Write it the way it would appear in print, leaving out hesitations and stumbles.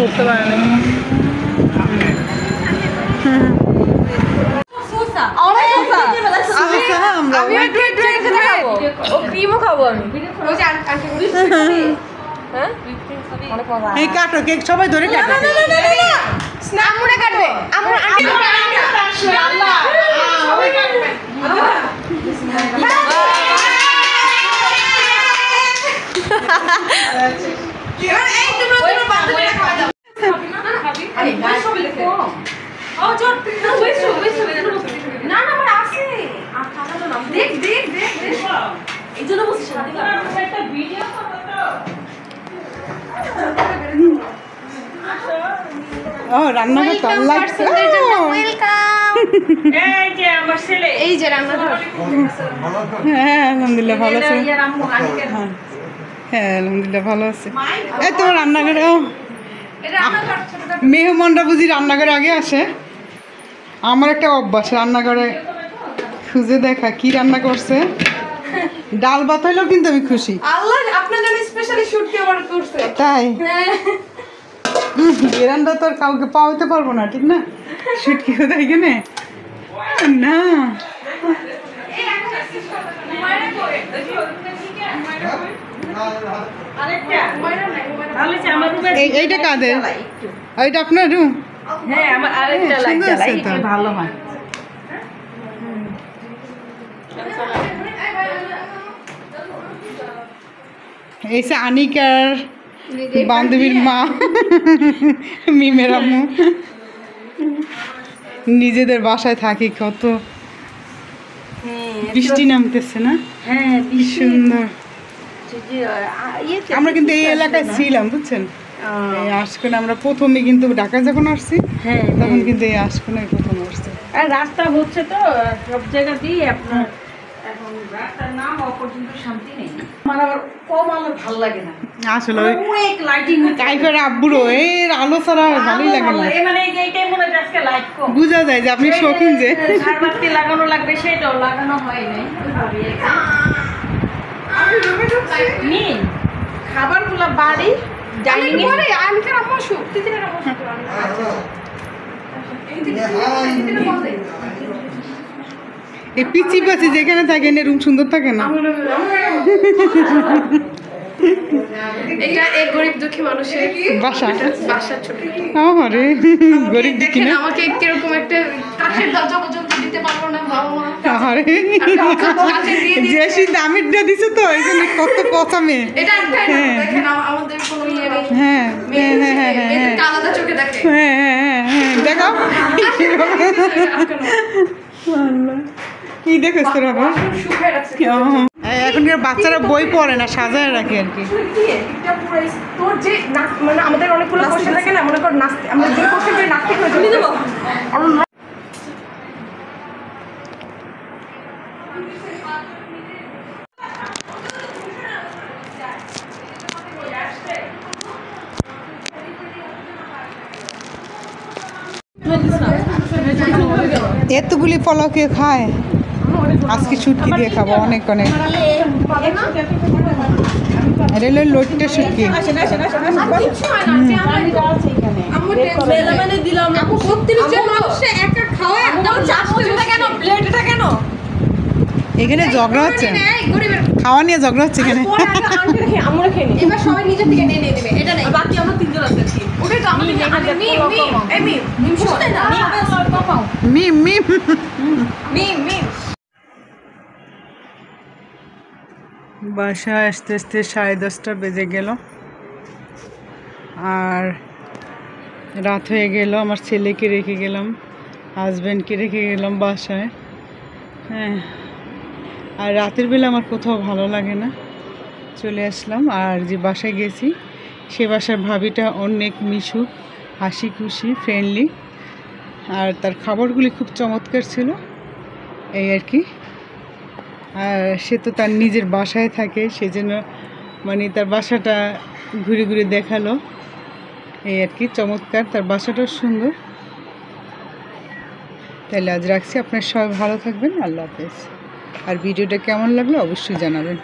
করতে পারে না। এই কাটো কেক সবাই ধরে কাটো। আমুরে কাটবে। আমুরে আন্টি আল্লাহ সবাই কাটবে। এই তোমরা বাচ্চাদের খাওয়া দাও। আরে গাছ সব দেখো। ও জোর না না আমার আছে। আর খাওয়া তো না। দেখ এইজন্য বলছি শাদি লাগবে। একটা ভিডিও করব তো। ও রান্না করতে ভালো লাগছে। ওয়েলকাম। এই যে আমার ছেলে এই যে রান্নাঘর। হ্যাঁ আলহামদুলিল্লাহ ভালো আছে। হ্যাঁ আলহামদুলিল্লাহ ভালো আছে। এই তো রান্নাঘরে মেহমানরা বুঝি রান্নাঘরে আগে আসে। আমার একটা অভ্যাস রান্নাঘরে খুঁজে দেখা কি রান্না করছে। ডাল ভাত হইলেও কিন্তু আমি খুশি। আল্লাহ আপনার জন্য স্পেশালি শুট কে অর্ডার করছে। তাই বেরান্ডা তো আর কাউকে পাওয়াতে পারবো না, ঠিক না? শুটকি কোথায় এখানে না। এইটা কাদের? এইটা আপনার রুম? হ্যাঁ আমার আরেকটা লাইট জ্বালাই এটা ভালো হয়। এই যে আনিকার বান্ধবীর মা মিমের আম্মু। নিজেদের বাসায় থাকি, কত বৃষ্টি নামতেছে না? হ্যাঁ কি সুন্দর। আমরা কিন্তু এই এলাকায় ছিলাম বুঝছেন, এই আশকোনা আমরা প্রথমে কিন্তু ঢাকা যখন আসছি তখন কিন্তু এই আশকোনায় প্রথম আসছি। আর রাস্তা হচ্ছে তো সব জায়গাতেই আপনার এখন রাস্তার নাম অপর্যন্ত শান্তি নেই। আমার আবার কম আলো ভালো লাগে না আসলে অনেক লাইটিং টাইপের আব্বুরও এর আলো ছাড়া ভালোই লাগে না। মানে এইটাই মনে হয় আজকে লাইট কম, বোঝা যায় যে আপনি শৌখিন। যে ঝাড়বাতি লাগানো লাগবে সেটাও লাগানো হয় নাই। মেন খাবারগুলো বাড়ি ডাইনিং এ আমি কেন আমার শক্তি দিলে না বসে এই পিচি পাচি যেখানে থাকে না রুম সুন্দর থাকে না। এটা এক গরিব দুঃখী মানুষের বাসা ছোট। আরে গরিব দুঃখী না, আমাকে কিরকম একটা কাঠের দরজা পর্যন্ত দিতে পারলো না বাবা মা। আরে যে দামিটা দিছে তো এই জন্য কত পচা মেয়ে। এটা দেখেন আমাদের কোনো ইয়ে নেই। হ্যাঁ আলাদা চোখে দেখে। হ্যাঁ দেখো কি দেখোস তোর বাবা। এখনকার বাচ্চারা বই পড়ে না, সাজায় রাখে আর কি। তোর যে মানে আমাদের অনেকগুলো কোশ্চেন থাকে না, মনে কর নাস্তিক, আমরা যে কোশ্চেনটা নাস্তিক হয়ে যাবে দেবো। এতগুলি ফলও কে খায়? আজকে শুটকি দিয়ে খাবো অনেক অনেক। এটা হলো লোটটা শুটকি। এখানে ঝগড়া হচ্ছে, খাওয়া নিয়ে ঝগড়া হচ্ছে এখানে। এবার সবাই নিজে থেকে নিয়ে নেবে, এটা নাই বাকি আমরা তিনজন আছে। ওটা তো আমাদের মিম বাসায় আসতে আসতে 10:30 বেজে গেল আর রাত হয়ে গেল। আমার ছেলেকে রেখে গেলাম, হাজব্যান্ডকে রেখে গেলাম বাসায়। হ্যাঁ, আর রাতের বেলা আমার কোথাও ভালো লাগে না, চলে আসলাম। আর যে বাসায় গেছি সে বাসার ভাবিটা অনেক মিশুক, হাসি খুশি, ফ্রেন্ডলি, আর তার খাবারগুলি খুব চমৎকার ছিল এই আর কি। আর সে তো তার নিজের বাসায় থাকে, সেজন্য মানে তার বাসাটা ঘুরে ঘুরে দেখালো এই আর কি। চমৎকার, তার বাসাটাও সুন্দর। তাহলে আজ রাখছি, আপনার সবাই ভালো থাকবেন, আল্লাহ হাফেজ। আর ভিডিওটা কেমন লাগলো অবশ্যই জানাবেন।